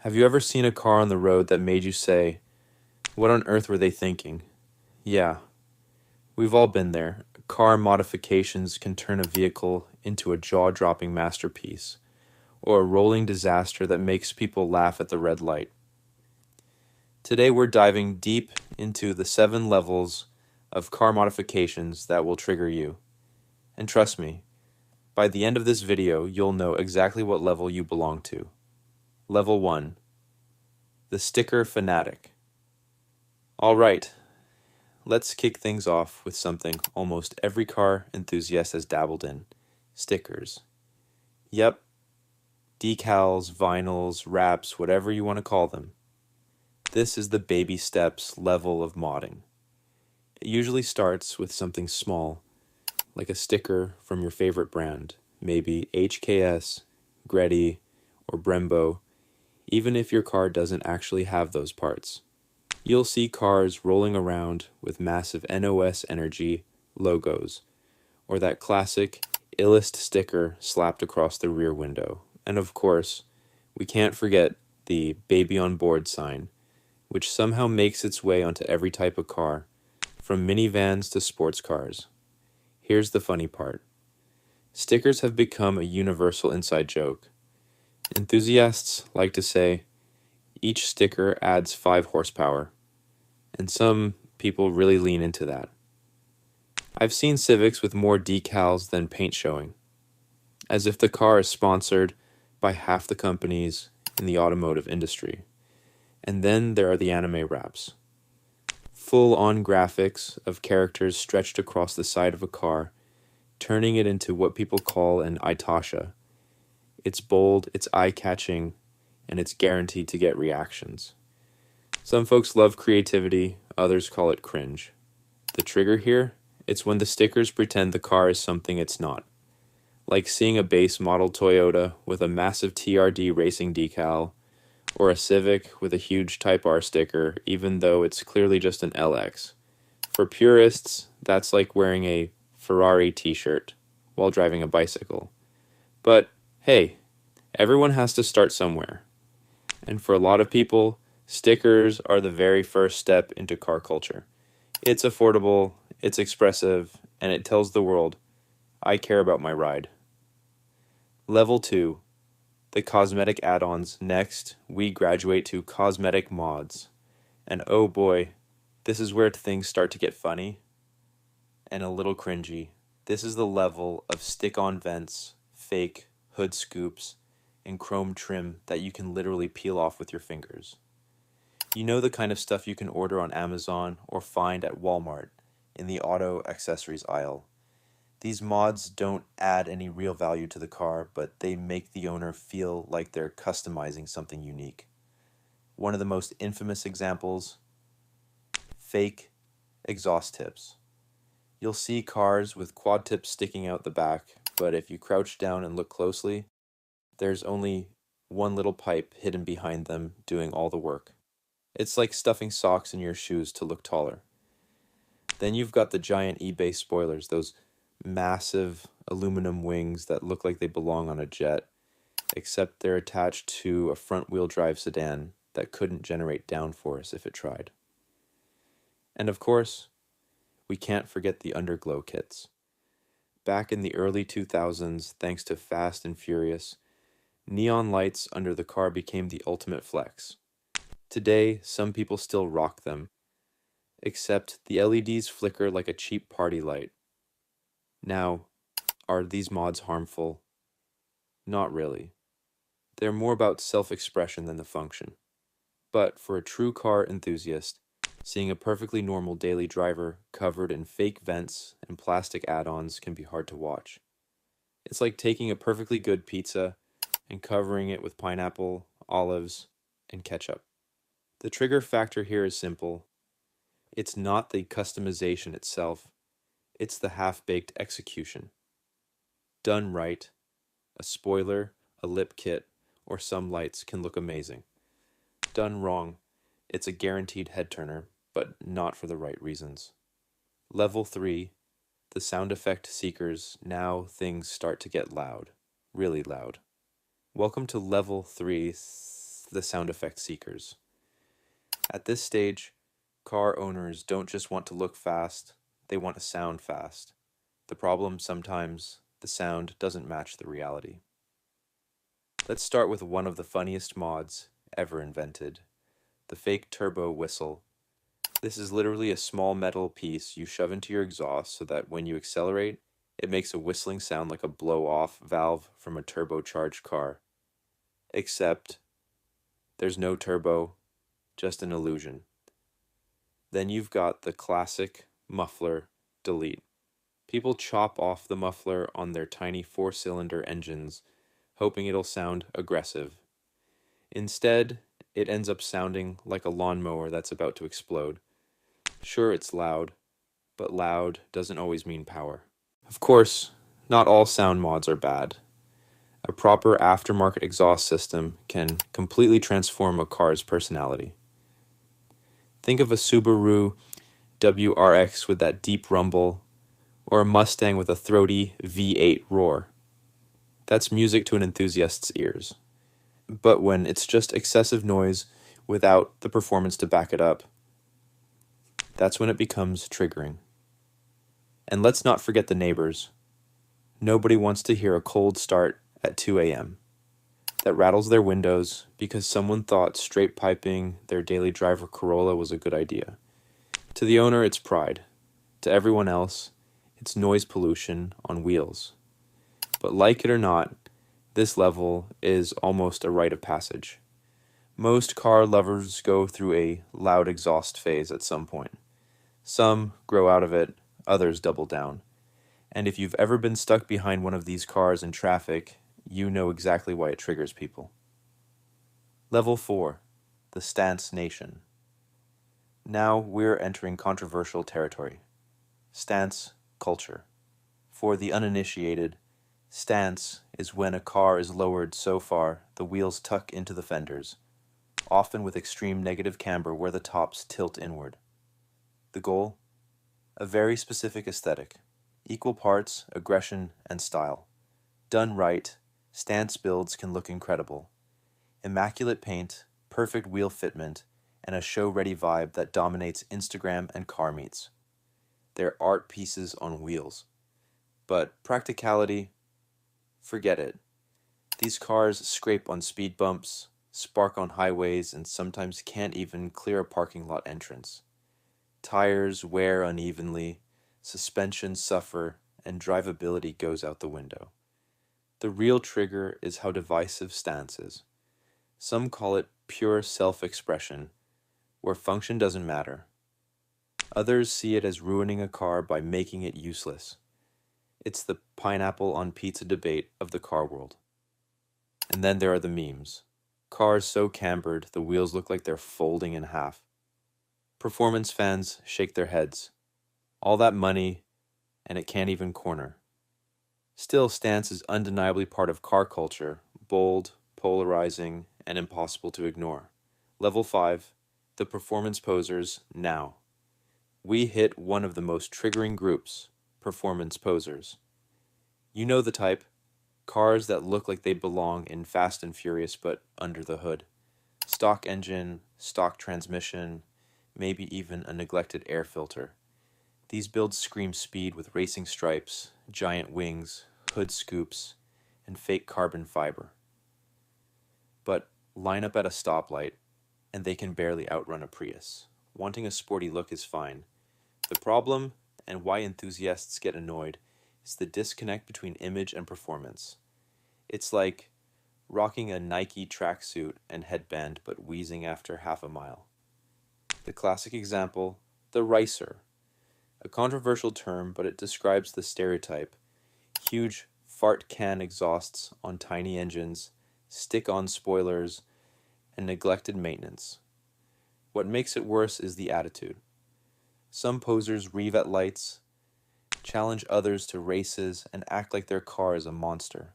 Have you ever seen a car on the road that made you say, "What on earth were they thinking?" Yeah, we've all been there. Car modifications can turn a vehicle into a jaw-dropping masterpiece, or a rolling disaster that makes people laugh at the red light. Today we're diving deep into the 7 levels of car modifications that will trigger you. And trust me, by the end of this video, you'll know exactly what level you belong to. Level 1, the sticker fanatic. All right, let's kick things off with something almost every car enthusiast has dabbled in: stickers. Yep, decals, vinyls, wraps, whatever you want to call them. This is the baby steps level of modding. It usually starts with something small, like a sticker from your favorite brand, maybe HKS, Greddy, or Brembo, even if your car doesn't actually have those parts. You'll see cars rolling around with massive NOS Energy logos, or that classic illest sticker slapped across the rear window. And of course, we can't forget the baby on board sign, which somehow makes its way onto every type of car, from minivans to sports cars. Here's the funny part. Stickers have become a universal inside joke. Enthusiasts like to say, each sticker adds 5 horsepower, and some people really lean into that. I've seen Civics with more decals than paint showing, as if the car is sponsored by half the companies in the automotive industry. And then there are the anime wraps. Full-on graphics of characters stretched across the side of a car, turning it into what people call an Itasha. It's bold, it's eye-catching, and it's guaranteed to get reactions. Some folks love creativity, others call it cringe. The trigger here? It's when the stickers pretend the car is something it's not. Like seeing a base model Toyota with a massive TRD racing decal, or a Civic with a huge Type R sticker, even though it's clearly just an LX. For purists, that's like wearing a Ferrari t-shirt while driving a bicycle. But hey, everyone has to start somewhere. And for a lot of people, stickers are the very first step into car culture. It's affordable, it's expressive, and it tells the world, I care about my ride. Level 2, the cosmetic add-ons. Next, we graduate to cosmetic mods. And oh boy, this is where things start to get funny and a little cringy. This is the level of stick-on vents, fake hood scoops, and chrome trim that you can literally peel off with your fingers. You know, the kind of stuff you can order on Amazon or find at Walmart in the auto accessories aisle. These mods don't add any real value to the car, but they make the owner feel like they're customizing something unique. One of the most infamous examples: fake exhaust tips. You'll see cars with quad tips sticking out the back, but if you crouch down and look closely, there's only one little pipe hidden behind them doing all the work. It's like stuffing socks in your shoes to look taller. Then you've got the giant eBay spoilers, those massive aluminum wings that look like they belong on a jet, except they're attached to a front-wheel drive sedan that couldn't generate downforce if it tried. And of course, we can't forget the underglow kits. Back in the early 2000s, thanks to Fast and Furious, neon lights under the car became the ultimate flex. Today, some people still rock them, except the LEDs flicker like a cheap party light. Now, are these mods harmful? Not really. They're more about self-expression than the function. But for a true car enthusiast, seeing a perfectly normal daily driver covered in fake vents and plastic add-ons can be hard to watch. It's like taking a perfectly good pizza and covering it with pineapple, olives, and ketchup. The trigger factor here is simple. It's not the customization itself, it's the half-baked execution. Done right, a spoiler, a lip kit, or some lights can look amazing. Done wrong, it's a guaranteed head turner, but not for the right reasons. Level 3, the sound effect seekers. Now things start to get loud, really loud. Welcome to Level 3. the sound effect seekers. At this stage, car owners don't just want to look fast, they want to sound fast. The problem sometimes the sound doesn't match the reality. Let's start with one of the funniest mods ever invented, the fake turbo whistle. This is literally a small metal piece you shove into your exhaust so that when you accelerate, it makes a whistling sound like a blow-off valve from a turbocharged car. Except there's no turbo, just an illusion. Then you've got the classic muffler delete. People chop off the muffler on their tiny 4-cylinder engines, hoping it'll sound aggressive. Instead, it ends up sounding like a lawnmower that's about to explode. Sure, it's loud, but loud doesn't always mean power. Of course, not all sound mods are bad. A proper aftermarket exhaust system can completely transform a car's personality. Think of a Subaru WRX with that deep rumble, or a Mustang with a throaty V8 roar. That's music to an enthusiast's ears. But when it's just excessive noise without the performance to back it up, that's when it becomes triggering. And let's not forget the neighbors. Nobody wants to hear a cold start at 2 a.m. that rattles their windows because someone thought straight piping their daily driver Corolla was a good idea. To the owner, it's pride. To everyone else, it's noise pollution on wheels. But like it or not, this level is almost a rite of passage. Most car lovers go through a loud exhaust phase at some point. Some grow out of it, others double down. And if you've ever been stuck behind one of these cars in traffic, you know exactly why it triggers people. Level 4, the Stance Nation. Now we're entering controversial territory. Stance culture. For the uninitiated, stance is when a car is lowered so far the wheels tuck into the fenders, often with extreme negative camber where the tops tilt inward. The goal? A very specific aesthetic. Equal parts aggression and style. Done right, stance builds can look incredible. Immaculate paint, perfect wheel fitment, and a show-ready vibe that dominates Instagram and car meets. They're art pieces on wheels. But practicality? Forget it. These cars scrape on speed bumps, spark on highways, and sometimes can't even clear a parking lot entrance. Tires wear unevenly, suspension suffer, and drivability goes out the window. The real trigger is how divisive stance is. Some call it pure self-expression, where function doesn't matter. Others see it as ruining a car by making it useless. It's the pineapple on pizza debate of the car world. And then there are the memes. Cars so cambered the wheels look like they're folding in half. Performance fans shake their heads. All that money, and it can't even corner. Still, stance is undeniably part of car culture, bold, polarizing, and impossible to ignore. Level 5, the performance posers now. We hit one of the most triggering groups, performance posers. You know the type. Cars that look like they belong in Fast and Furious but under the hood. Stock engine, stock transmission, maybe even a neglected air filter. These builds scream speed with racing stripes, giant wings, hood scoops, and fake carbon fiber. But line up at a stoplight, and they can barely outrun a Prius. Wanting a sporty look is fine. The problem, and why enthusiasts get annoyed, is the disconnect between image and performance. It's like rocking a Nike tracksuit and headband but wheezing after half a mile. The classic example, the ricer. A controversial term, but it describes the stereotype. Huge fart can exhausts on tiny engines, stick-on spoilers, and neglected maintenance. What makes it worse is the attitude. Some posers rev at lights, challenge others to races, and act like their car is a monster.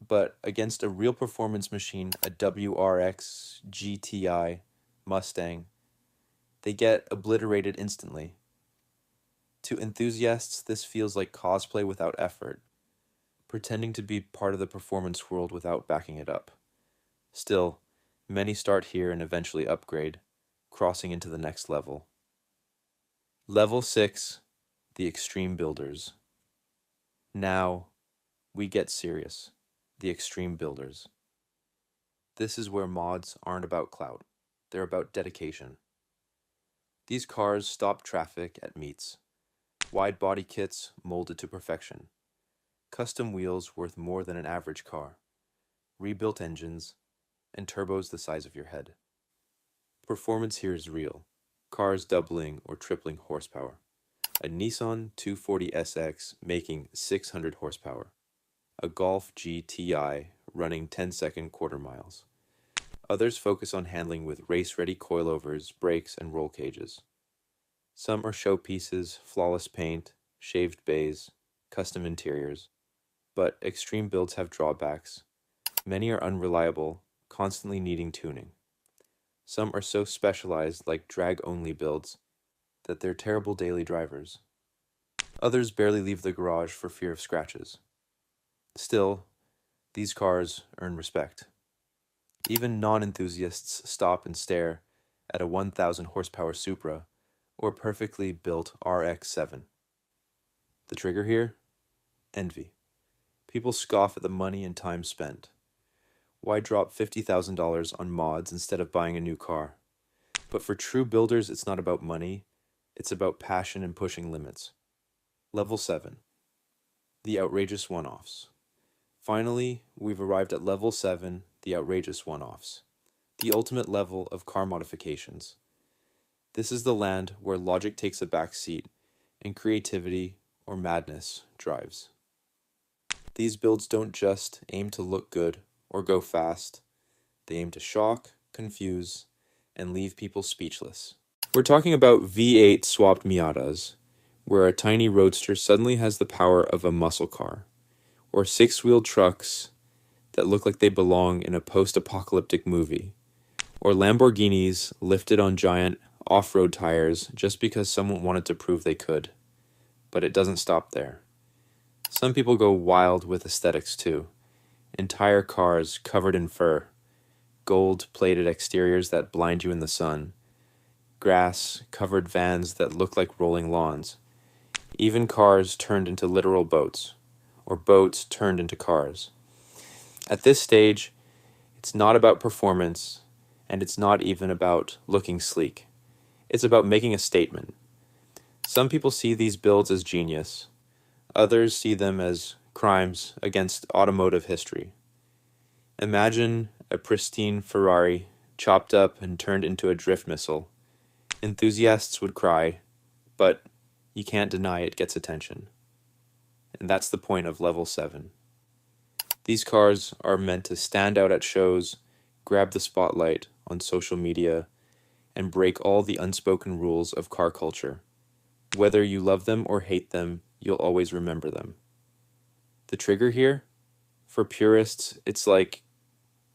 But against a real performance machine, a WRX, GTI, Mustang, they get obliterated instantly. To enthusiasts, this feels like cosplay without effort, pretending to be part of the performance world without backing it up. Still, Many start here and eventually upgrade, crossing into the next level. Level 6, the Extreme Builders. Now, we get serious. The Extreme Builders. This is where mods aren't about clout, they're about dedication. These cars stop traffic at meets. Wide body kits molded to perfection. Custom wheels worth more than an average car. Rebuilt engines, and turbos the size of your head. Performance here is real. Cars doubling or tripling horsepower. A Nissan 240SX making 600 horsepower. A Golf GTI running 10-second quarter miles. Others focus on handling with race-ready coilovers, brakes, and roll cages. Some are showpieces, flawless paint, shaved bays, custom interiors. But extreme builds have drawbacks. Many are unreliable, constantly needing tuning. Some are so specialized, like drag-only builds, that they're terrible daily drivers. Others barely leave the garage for fear of scratches. Still, these cars earn respect. Even non-enthusiasts stop and stare at a 1,000 horsepower Supra or perfectly built RX-7. The trigger here? Envy. People scoff at the money and time spent. Why drop $50,000 on mods instead of buying a new car? But for true builders, it's not about money, it's about passion and pushing limits. Level 7. The Outrageous One-Offs. Finally, we've arrived at Level 7, the Outrageous One-Offs. The ultimate level of car modifications. This is the land where logic takes a back seat and creativity or madness drives. These builds don't just aim to look good or go fast, they aim to shock, confuse, and leave people speechless. We're talking about V8 swapped Miatas, where a tiny roadster suddenly has the power of a muscle car, or six-wheeled trucks that look like they belong in a post-apocalyptic movie, or Lamborghinis lifted on giant off-road tires just because someone wanted to prove they could. But it doesn't stop there. Some people go wild with aesthetics too. Entire cars covered in fur, gold-plated exteriors that blind you in the sun, grass-covered vans that look like rolling lawns, even cars turned into literal boats, or boats turned into cars. At this stage, it's not about performance, and it's not even about looking sleek. It's about making a statement. Some people see these builds as genius. Others see them as crimes against automotive history. Imagine a pristine Ferrari chopped up and turned into a drift missile. Enthusiasts would cry, but you can't deny it gets attention. And that's the point of Level 7. These cars are meant to stand out at shows, grab the spotlight on social media, and break all the unspoken rules of car culture. Whether you love them or hate them, you'll always remember them. The trigger here? For purists, it's like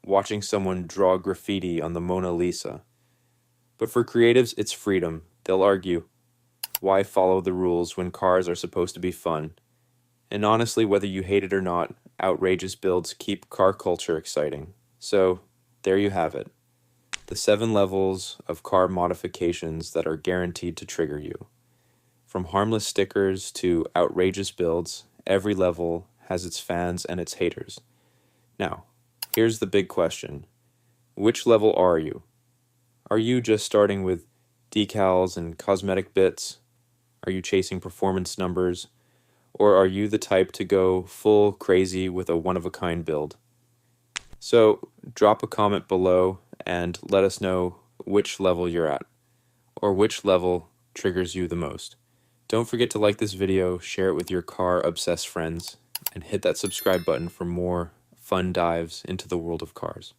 watching someone draw graffiti on the Mona Lisa. But for creatives, it's freedom. They'll argue, why follow the rules when cars are supposed to be fun? And honestly, whether you hate it or not, outrageous builds keep car culture exciting. So, there you have it. The 7 levels of car modifications that are guaranteed to trigger you. From harmless stickers to outrageous builds, every level has its fans and its haters. Now, here's the big question. Which level are you? Are you just starting with decals and cosmetic bits? Are you chasing performance numbers? Or are you the type to go full crazy with a one-of-a-kind build? So, drop a comment below and let us know which level you're at, or which level triggers you the most. Don't forget to like this video, share it with your car-obsessed friends, and hit that subscribe button for more fun dives into the world of cars.